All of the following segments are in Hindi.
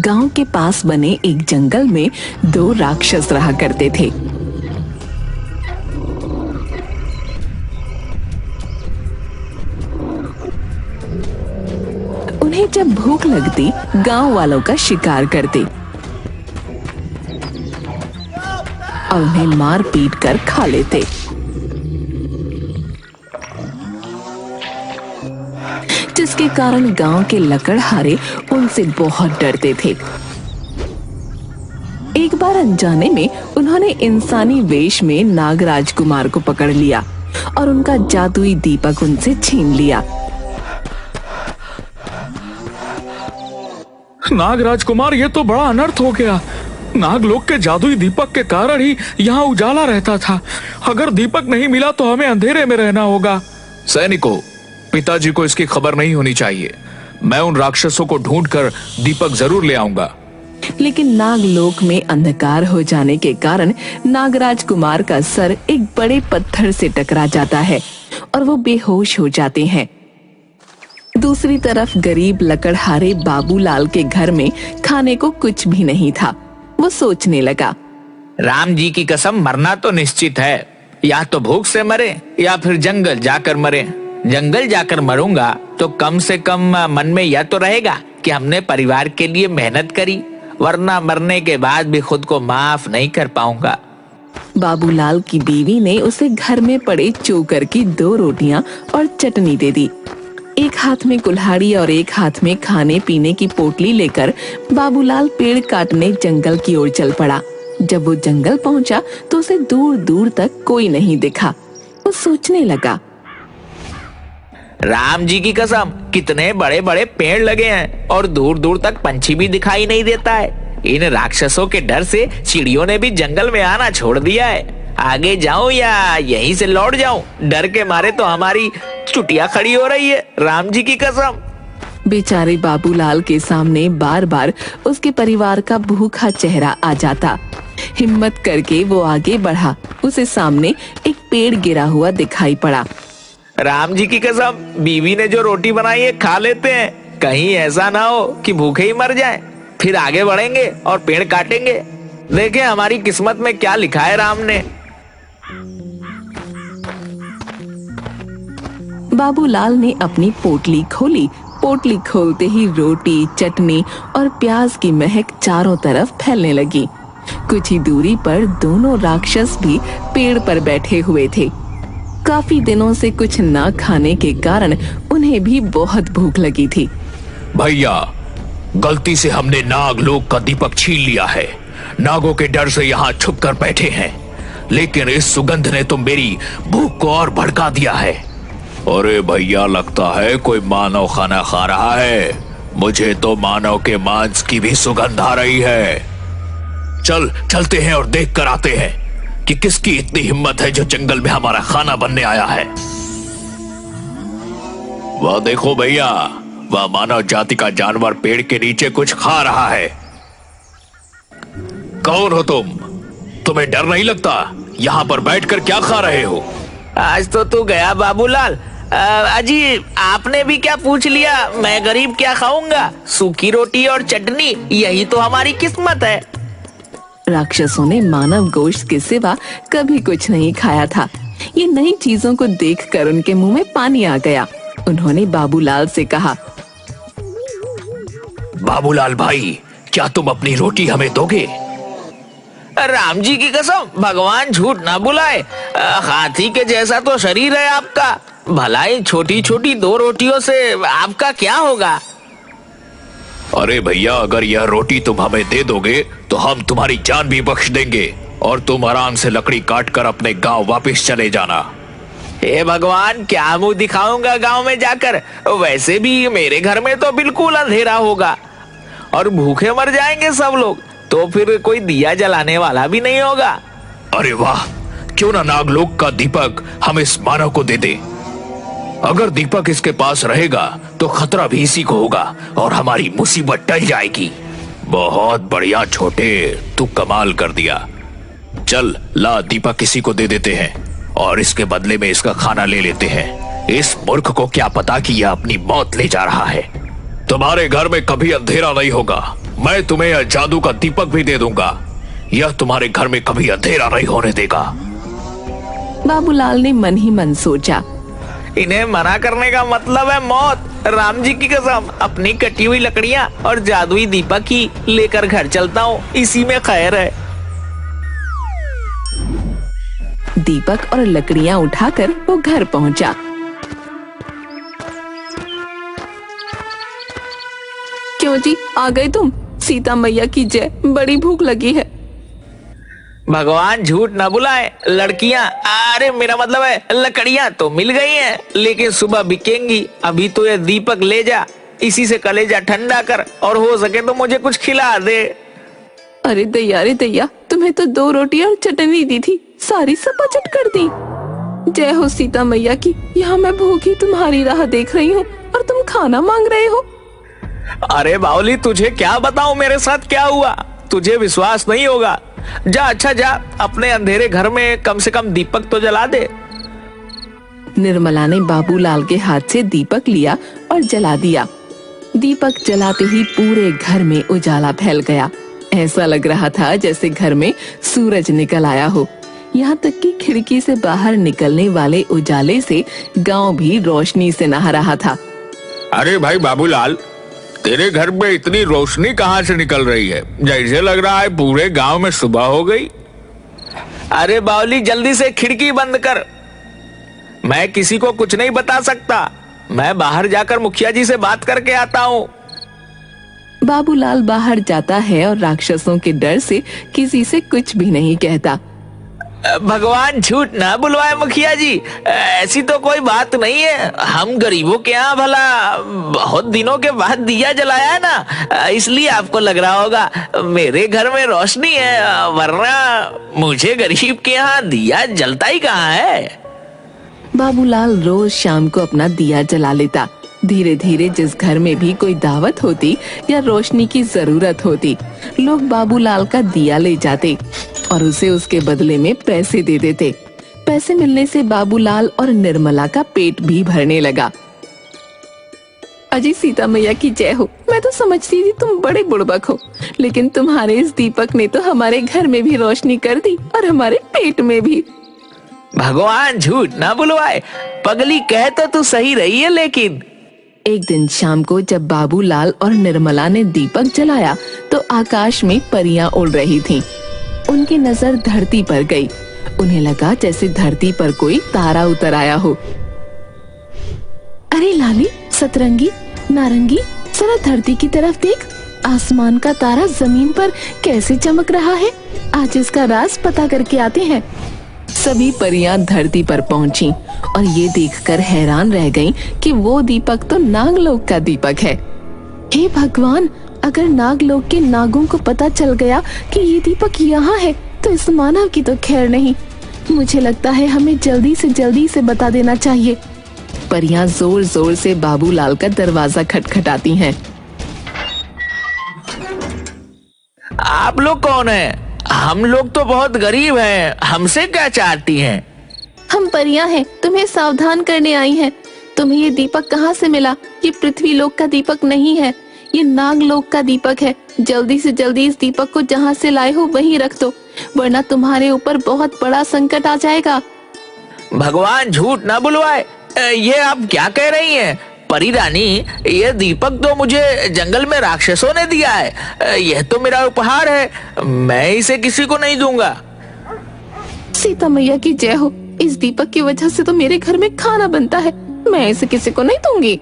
गांव के पास बने एक जंगल में दो राक्षस रहा करते थे। उन्हें जब भूख लगती गांव वालों का शिकार करते और उन्हें मार पीट कर खा लेते। जिसके कारण गांव के लकड़हारे उनसे बहुत डरते थे। एक बार अनजाने में उन्होंने इंसानी वेश में नागराज कुमार को पकड़ लिया और उनका जादुई दीपक उनसे छीन लिया। नागराज कुमार, ये तो बड़ा अनर्थ हो गया। नागलोक के जादुई दीपक के कारण ही यहाँ उजाला रहता था। अगर दीपक नहीं मिला तो हमें अंधेरे में रहना होगा। सैनिकों, पिताजी को इसकी खबर नहीं होनी चाहिए। मैं उन राक्षसों को ढूंढकर दीपक जरूर ले आऊंगा। लेकिन नागलोक में अंधकार हो जाने के कारण नागराज कुमार का सर एक बड़े पत्थर से टकरा जाता है और वो बेहोश हो जाते हैं। दूसरी तरफ गरीब लकड़हारे बाबूलाल के घर में खाने को कुछ भी नहीं था। वो सोचने लगा, राम जी की कसम, मरना तो निश्चित है। या तो भूख से मरे या फिर जंगल जाकर मरे। जंगल जाकर मरूंगा तो कम से कम मन में यह तो रहेगा कि हमने परिवार के लिए मेहनत करी, वरना मरने के बाद भी खुद को माफ नहीं कर पाऊंगा। बाबूलाल की बीवी ने उसे घर में पड़े चोकर की 2 रोटियां और चटनी दे दी। एक हाथ में कुल्हाड़ी और एक हाथ में खाने पीने की पोटली लेकर बाबूलाल पेड़ काटने जंगल की ओर चल पड़ा। जब वो जंगल पहुंचा तो उसे दूर दूर तक कोई नहीं दिखा। वो सोचने लगा, राम जी की कसम, कितने बड़े बड़े पेड़ लगे हैं और दूर दूर तक पंछी भी दिखाई नहीं देता है। इन राक्षसों के डर से चिड़ियों ने भी जंगल में आना छोड़ दिया है। आगे जाऊं या यहीं से लौट जाऊं? डर के मारे तो हमारी चुटिया खड़ी हो रही है। राम जी की कसम। बेचारे बाबूलाल के सामने बार बार उसके परिवार का भूखा चेहरा आ जाता। हिम्मत करके वो आगे बढ़ा। उसे सामने एक पेड़ गिरा हुआ दिखाई पड़ा। राम जी की कसम, बीवी ने जो रोटी बनाई है खा लेते हैं। कहीं ऐसा ना हो कि भूखे ही मर जाएं। फिर आगे बढ़ेंगे और पेड़ काटेंगे। देखें हमारी किस्मत में क्या लिखा है राम ने। बाबूलाल ने अपनी पोटली खोली। पोटली खोलते ही रोटी, चटनी और प्याज की महक चारों तरफ फैलने लगी। कुछ ही दूरी पर दोनों राक्षस भी पेड़ पर बैठे हुए थे। काफी दिनों से कुछ ना खाने के कारण उन्हें भी बहुत भूख लगी थी। भैया, गलती से हमने नागलोक का दीपक छीन लिया है। नागों के डर से यहाँ छुप कर बैठे हैं, लेकिन इस सुगंध ने तो मेरी भूख को और भड़का दिया है। अरे भैया, लगता है कोई मानव खाना खा रहा है। मुझे तो मानव के मांस की भी सुगंध आ रही है। चलते हैं और देख कर आते हैं कि किसकी इतनी हिम्मत है जो जंगल में हमारा खाना बनने आया है। वह देखो भैया, वह मानव जाति का जानवर पेड़ के नीचे कुछ खा रहा है। कौन हो तुम? तुम्हें डर नहीं लगता? यहाँ पर बैठकर क्या खा रहे हो? आज तो तू गया बाबूलाल। अजी, आपने भी क्या पूछ लिया? मैं गरीब क्या खाऊंगा? सूखी रोटी और चटनी, यही तो हमारी किस्मत है। राक्षसों ने मानव गोश्त के सिवा कभी कुछ नहीं खाया था। ये नई चीजों को देखकर उनके मुंह में पानी आ गया। उन्होंने बाबूलाल से कहा, बाबूलाल भाई, क्या तुम अपनी रोटी हमें दोगे? राम जी की कसम, भगवान झूठ ना बुलाए। हाथी के जैसा तो शरीर है आपका। भलाई छोटी छोटी 2 रोटियों से आपका क्या होगा? अरे भैया, अगर यह रोटी तुम हमें दे दोगे तो हम तुम्हारी जान भी बख्श देंगे और तुम आराम से लकड़ी काट कर अपने गांव वापस चले जाना। हे भगवान, क्या मुंह दिखाऊंगा गांव में जाकर? वैसे भी मेरे घर में तो बिल्कुल अंधेरा होगा और भूखे मर जाएंगे सब लोग। तो फिर कोई दिया जलाने वाला भी नहीं होगा। अरे वाह, क्यों ना नागलोक का दीपक हम इस मानव को दे दे। अगर दीपक इसके पास रहेगा तो खतरा भी इसी को होगा और हमारी मुसीबत टल जाएगी। बहुत बढ़िया छोटे, तू कमाल कर दिया। चल ला, दीपक किसी को दे देते हैं और इसके बदले में इसका खाना ले लेते हैं। इस मूर्ख को क्या पता कि यह अपनी मौत ले जा रहा है। तुम्हारे घर में कभी अंधेरा नहीं होगा, मैं तुम्हें यह जादू का दीपक भी दे दूंगा। यह तुम्हारे घर में कभी अंधेरा नहीं होने देगा। बाबूलाल ने मन ही मन सोचा, इन्हें मना करने का मतलब है मौत। राम जी की कसम, अपनी कटी हुई लकड़ियां और जादुई दीपक ही लेकर घर चलता हूँ, इसी में खैर है। दीपक और लकड़ियां उठाकर वो घर पहुंचा। क्यों जी, आ गए तुम? सीता मैया की जय, बड़ी भूख लगी है। भगवान झूठ न बुलाए, लड़कियां, अरे मेरा मतलब है लकड़ियां तो मिल गई हैं, लेकिन सुबह बिकेंगी। अभी तो ये दीपक ले जा, इसी से कलेजा ठंडा कर, और हो सके तो मुझे कुछ खिला दे। अरे दैया, तुम्हें तो 2 रोटी और चटनी दी थी, सारी सपाचट कर दी। जय हो सीता मैया की। यहाँ मैं भूखी तुम्हारी राह देख रही हूँ और तुम खाना मांग रहे हो। अरे बावली, तुझे क्या बताऊं मेरे साथ क्या हुआ, तुझे विश्वास नहीं होगा। जा, अच्छा जा, अपने अंधेरे घर में कम से कम दीपक तो जला दे। निर्मला ने बाबूलाल के हाथ से दीपक लिया और जला दिया। दीपक जलाते ही पूरे घर में उजाला फैल गया। ऐसा लग रहा था जैसे घर में सूरज निकल आया हो। यहाँ तक कि खिड़की से बाहर निकलने वाले उजाले से गांव भी रोशनी से नहा रहा था। अरे भाई बाबूलाल, तेरे घर में इतनी रोशनी कहाँ से निकल रही है? जैसे लग रहा है पूरे गांव में सुबह हो गई। अरे बावली, जल्दी से खिड़की बंद कर। मैं किसी को कुछ नहीं बता सकता, मैं बाहर जाकर मुखिया जी से बात करके आता हूँ। बाबूलाल बाहर जाता है और राक्षसों के डर से किसी से कुछ भी नहीं कहता। भगवान झूठ ना बुलवाए मुखिया जी, ऐसी तो कोई बात नहीं है। हम गरीबों के यहाँ भला बहुत दिनों के बाद दिया जलाया है ना, इसलिए आपको लग रहा होगा मेरे घर में रोशनी है, वरना मुझे गरीब के यहाँ दिया जलता ही कहाँ है। बाबूलाल रोज शाम को अपना दिया जला लेता। धीरे धीरे जिस घर में भी कोई दावत होती या रोशनी की जरूरत होती, लोग बाबूलाल का दिया ले जाते और उसे उसके बदले में पैसे दे देते। पैसे मिलने से बाबूलाल और निर्मला का पेट भी भरने लगा। अजी सीता मैया की जय हो। मैं तो समझती थी तुम बड़े बुड़बक हो, लेकिन तुम्हारे इस दीपक ने तो हमारे घर में भी रोशनी कर दी और हमारे पेट में भी। भगवान झूठ ना बुलवाए, पगली कह तो तू सही रही है। लेकिन एक दिन शाम को जब बाबूलाल और निर्मला ने दीपक जलाया तो आकाश में परियां उड़ रही थीं। उनकी नजर धरती पर गई। उन्हें लगा जैसे धरती पर कोई तारा उतर आया हो। अरे लाली, सतरंगी, नारंगी, जरा धरती की तरफ देख। आसमान का तारा जमीन पर कैसे चमक रहा है। आज इसका राज पता करके आते हैं। सभी परियां धरती पर पहुंची और ये देखकर हैरान रह गईं कि वो दीपक तो नागलोक का दीपक है। हे भगवान, अगर नागलोक के नागों को पता चल गया कि ये दीपक यहाँ है तो इस मानव की तो खैर नहीं। मुझे लगता है हमें जल्दी से बता देना चाहिए। परियां जोर जोर से बाबूलाल का दरवाजा खटखटाती हैं। आप लोग कौन हैं? हम लोग तो बहुत गरीब हैं, हमसे क्या चाहती हैं? हम परियां हैं, तुम्हें सावधान करने आई हैं। तुम्हें ये दीपक कहाँ से मिला? ये पृथ्वी लोक का दीपक नहीं है, ये नागलोक का दीपक है। जल्दी से जल्दी इस दीपक को जहाँ से लाए हो वहीं रख दो, वरना तुम्हारे ऊपर बहुत बड़ा संकट आ जाएगा। भगवान झूठ ना बुलवाए, ये आप क्या कह रही हैं? परी रानी, ये दीपक तो मुझे जंगल में राक्षसों ने दिया है। यह तो मेरा उपहार है, मैं इसे किसी को नहीं दूंगा। सीता मैया की जय हो। इस दीपक की वजह से तो मेरे घर में खाना बनता है, मैं इसे किसी को नहीं दूंगी।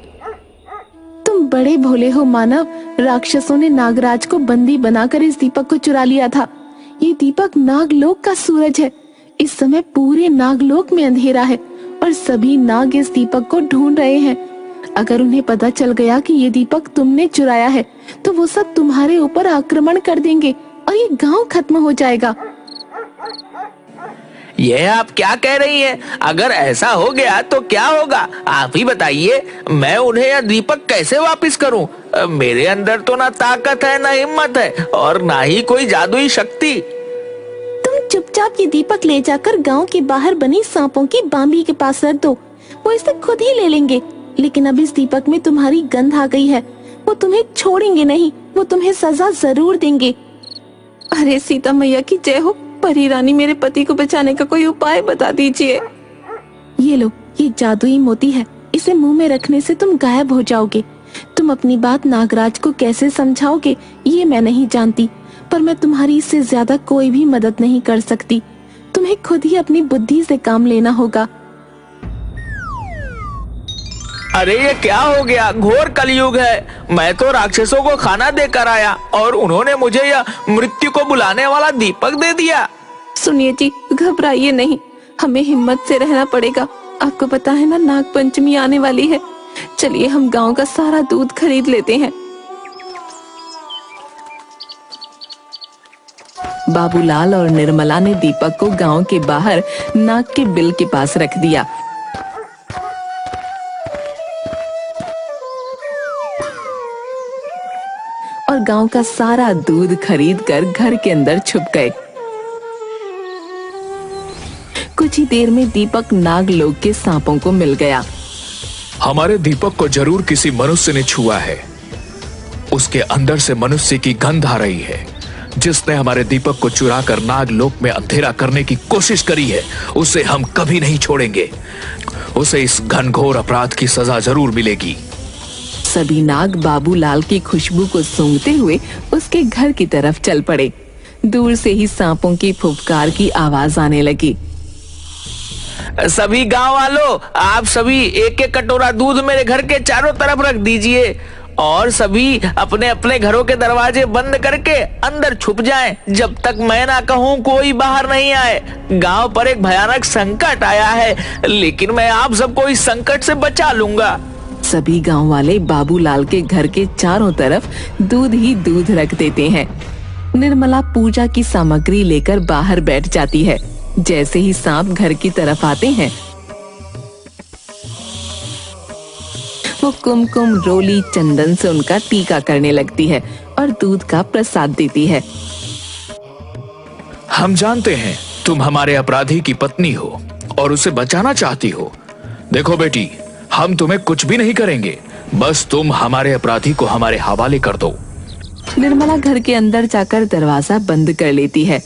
तुम बड़े भोले हो मानव। राक्षसों ने नागराज को बंदी बनाकर इस दीपक को चुरा लिया था। ये दीपक नागलोक का सूरज है। इस समय पूरे नागलोक में अंधेरा है और सभी नाग इस दीपक को ढूंढ रहे हैं। अगर उन्हें पता चल गया कि ये दीपक तुमने चुराया है तो वो सब तुम्हारे ऊपर आक्रमण कर देंगे और ये गांव खत्म हो जाएगा। यह आप क्या कह रही हैं? अगर ऐसा हो गया तो क्या होगा, आप ही बताइए। मैं उन्हें यह दीपक कैसे वापस करूं? मेरे अंदर तो ना ताकत है, ना हिम्मत है और ना ही कोई जादुई शक्ति। तुम चुपचाप ये दीपक ले जाकर गांव के बाहर बनी सांपों की बांबी के पास रख दो, वो इसे खुद ही ले लेंगे। लेकिन अब इस दीपक में तुम्हारी गंध आ गई है, वो तुम्हें छोड़ेंगे नहीं, वो तुम्हें सजा जरूर देंगे। अरे सीता मैया की जय हो, परी रानी मेरे पति को बचाने का कोई उपाय बता दीजिए। ये लो, ये जादुई मोती है, इसे मुंह में रखने से तुम गायब हो जाओगे। तुम अपनी बात नागराज को कैसे समझाओगे ये मैं नहीं जानती, पर मैं तुम्हारी इससे ज्यादा कोई भी मदद नहीं कर सकती। तुम्हें खुद ही अपनी बुद्धि से काम लेना होगा। अरे ये क्या हो गया, घोर कलयुग है। मैं तो राक्षसों को खाना देकर आया और उन्होंने मुझे यह मृत्यु को बुलाने वाला दीपक दे दिया। सुनिए जी, घबराइए नहीं, हमें हिम्मत से रहना पड़ेगा। आपको पता है ना, नाग पंचमी आने वाली है। चलिए हम गांव का सारा दूध खरीद लेते हैं। बाबूलाल और निर्मला ने दीपक को गांव के बाहर नाग के बिल के पास रख दिया। और गांव का सारा दूध खरीदकर घर के अंदर छुप गए। कुछ ही देर में दीपक नागलोक के सांपों को मिल गया। हमारे दीपक को जरूर किसी मनुष्य ने छुआ है। उसके अंदर से मनुष्य की गंध आ रही है। जिसने हमारे दीपक को चुरा कर नागलोक में अंधेरा करने की कोशिश करी है, उसे हम कभी नहीं छोड़ेंगे। उसे इस घनघोर अपराध की सजा जरूर मिलेगी। सभी नाग बाबूलाल की खुशबू को सूंघते हुए उसके घर की तरफ चल पड़े। दूर से ही सांपों की फुफकार की आवाज आने लगी। सभी गांव वालों, आप सभी एक एक कटोरा दूध मेरे घर के चारों तरफ रख दीजिए और सभी अपने अपने घरों के दरवाजे बंद करके अंदर छुप जाएं, जब तक मैं ना कहूं कोई बाहर नहीं आए। गांव पर एक भयानक संकट आया है, लेकिन मैं आप सबको इस संकट से बचा लूंगा। सभी गांव वाले बाबूलाल के घर के चारों तरफ दूध ही दूध रख देते हैं। निर्मला पूजा की सामग्री लेकर बाहर बैठ जाती है। जैसे ही सांप घर की तरफ आते हैं, वो कुमकुम, रोली, चंदन से उनका टीका करने लगती है और दूध का प्रसाद देती है। हम जानते हैं तुम हमारे अपराधी की पत्नी हो और उसे बचाना चाहती हो। देखो बेटी, हम तुम्हें कुछ भी नहीं करेंगे, बस तुम हमारे अपराधी को हमारे हवाले कर दो। निर्मला घर के अंदर जाकर दरवाजा बंद कर लेती है।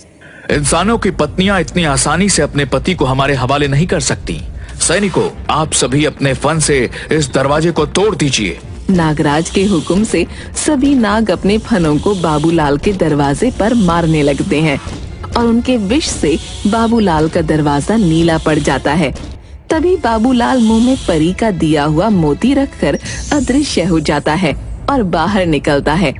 इंसानों की पत्नियां इतनी आसानी से अपने पति को हमारे हवाले नहीं कर सकती। सैनिकों, आप सभी अपने फन से इस दरवाजे को तोड़ दीजिए। नागराज के हुक्म से सभी नाग अपने फनों को बाबूलाल के दरवाजे पर मारने लगते हैं और उनके विष से बाबूलाल का दरवाजा नीला पड़ जाता है। तभी बाबूलाल मुंह में परी का दिया हुआ मोती रखकर अदृश्य हो जाता है और बाहर निकलता है।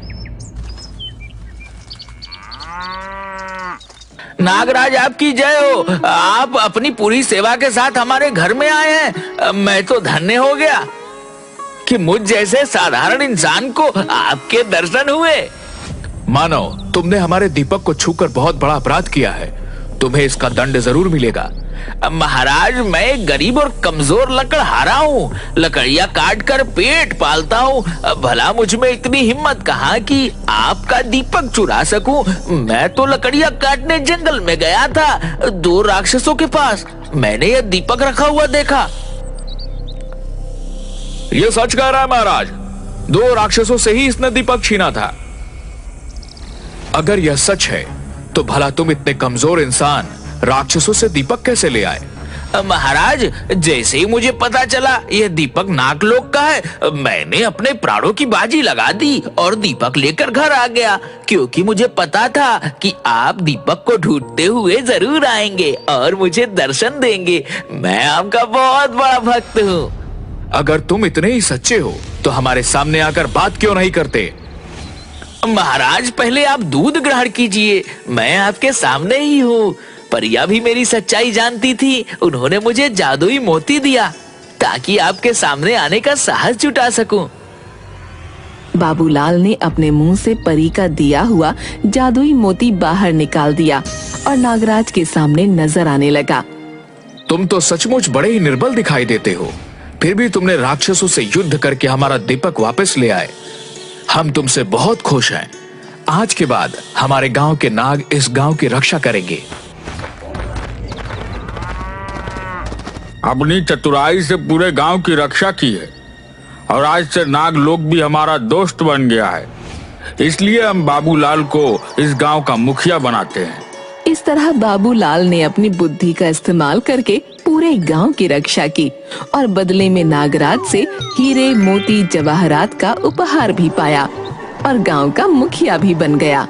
नागराज आपकी जय हो। आप अपनी पूरी सेवा के साथ हमारे घर में आए हैं। मैं तो धन्य हो गया कि मुझ जैसे साधारण इंसान को आपके दर्शन हुए। मानो तुमने हमारे दीपक को छूकर बहुत बड़ा अपराध किया है। तुम्हें इसका दंड जरूर मिलेगा। महाराज, मैं एक गरीब और कमजोर लकड़हारा हूँ। लकड़ियाँ काट कर पेट पालता हूँ। भला मुझ में इतनी हिम्मत कहाँ कि आपका दीपक चुरा सकूं। मैं तो लकड़ियाँ काटने जंगल में गया था, 2 राक्षसों के पास। मैंने यह दीपक रखा हुआ देखा। ये सच कह रहा है महाराज, 2 राक्षसों से ही इसने दीपक छीना था। अगर यह सच है तो भला तुम इतने कमजोर इंसान राक्षसों से दीपक कैसे ले आए? महाराज, जैसे ही मुझे पता चला यह दीपक नागलोक का है, मैंने अपने प्राणों की बाजी लगा दी और दीपक लेकर घर आ गया, क्योंकि मुझे पता था कि आप दीपक को ढूंढते हुए जरूर आएंगे और मुझे दर्शन देंगे। मैं आपका बहुत बड़ा भक्त हूँ। अगर तुम इतने ही सच्चे हो तो हमारे सामने आकर बात क्यों नहीं करते? महाराज, पहले आप दूध ग्रहण कीजिए, मैं आपके सामने ही हूँ। परिया भी मेरी सच्चाई जानती थी। उन्होंने मुझे जादुई मोती दिया ताकि आपके सामने आने का साहस जुटा सकूं। बाबूलाल ने अपने मुंह से परी का दिया हुआ जादुई मोती बाहर निकाल दिया और नागराज के सामने नजर आने लगा। तुम तो सचमुच बड़े ही निर्बल दिखाई देते हो, फिर भी तुमने राक्षसों से युद्ध करके हमारा दीपक वापस ले आए। हम तुमसे बहुत खुश हैं। आज के बाद हमारे गांव के नाग इस गांव की रक्षा करेंगे। अपनी चतुराई से पूरे गांव की रक्षा की है और आज से नाग लोग भी हमारा दोस्त बन गया है। इसलिए हम बाबूलाल को इस गांव का मुखिया बनाते हैं। इस तरह बाबूलाल ने अपनी बुद्धि का इस्तेमाल करके पूरे गांव की रक्षा की और बदले में नागराज से हीरे, मोती, जवाहरात का उपहार भी पाया और गांव का मुखिया भी बन गया।